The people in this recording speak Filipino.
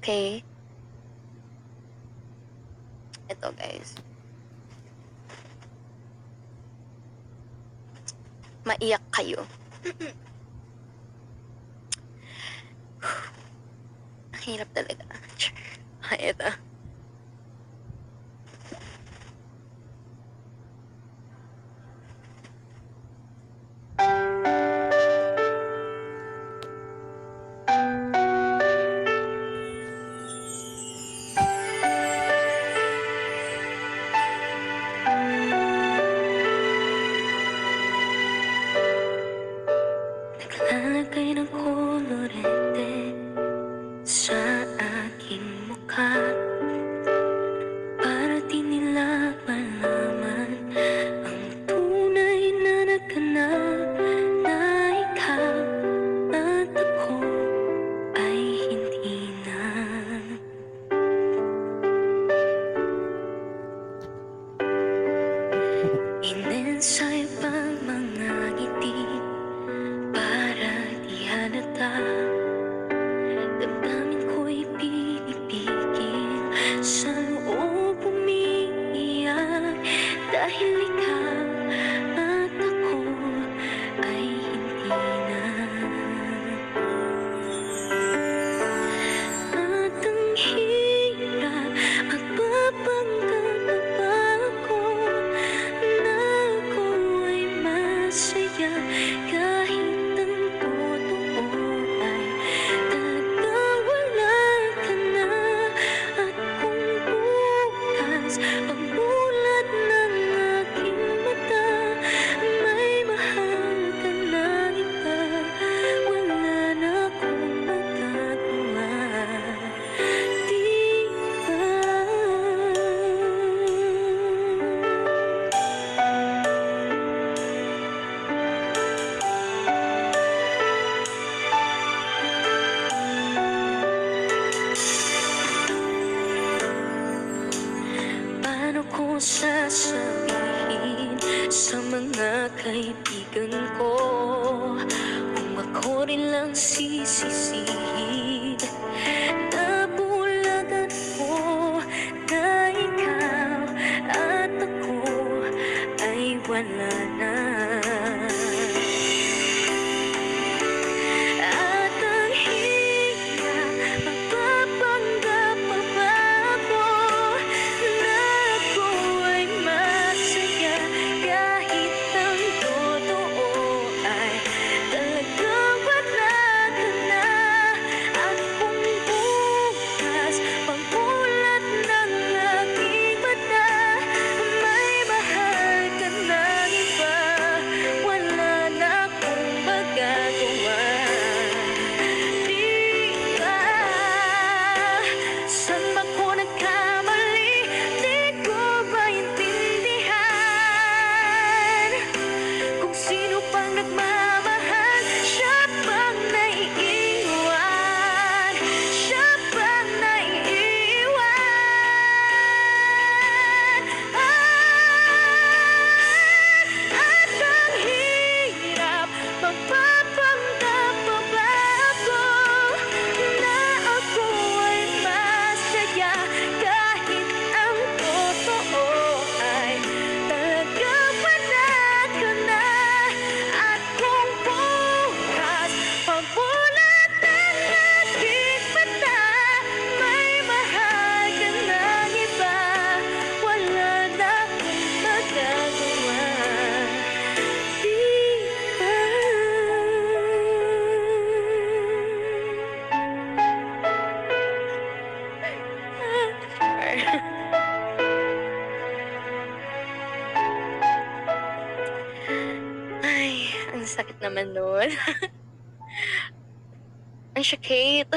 Okay? Ito guys. Maiyak kayo. Ang hirap talaga. Ito. Naglalagay ng kolorete sa aking mukha para di nila malaman ang tunay na naganap na ikaw at ako ay hindi na. Inensayo pang mga ngiti para di halata. Damdamin ko'y pinipigil, sa loob umiiyak dahil ikaw at ako ay hindi na. At ang hirap magpapanggap pa ako na ako ay masaya kahit ang totoo ay talagang wala ka na. At kung bukas pagmulat ng aking mata may mahal ka na iba, wala na akong magagawa, di ba? Paano ko sasabihin sa mga kaibigan ko kung ako rin lang sisisihin? Nabulagan ko na ikaw at ako ay wala na. At ang hirap magpapanggap pa ba ako na ako ay masaya kahit ang totoo ay talagang wala ka na. At kung bukas pagmulat ng aking mata may mahal ka na iba, wala na akong magagawa, di ba? Saan ba ko nagkamali? Di ko maintindihan kung sino pang nagmamahal. Siya bang naiiwan? Siya bang naiiwan? At ang hirap magpapanggap pa ba ako na ako ay masaya kahit ang totoo ay talagang wala ka na. At kung bukas pagmulat ng aking mata may mahal ka ng iba, wala na akong magagawa, di ba? Ay, ang sakit naman nun. Ang sakit.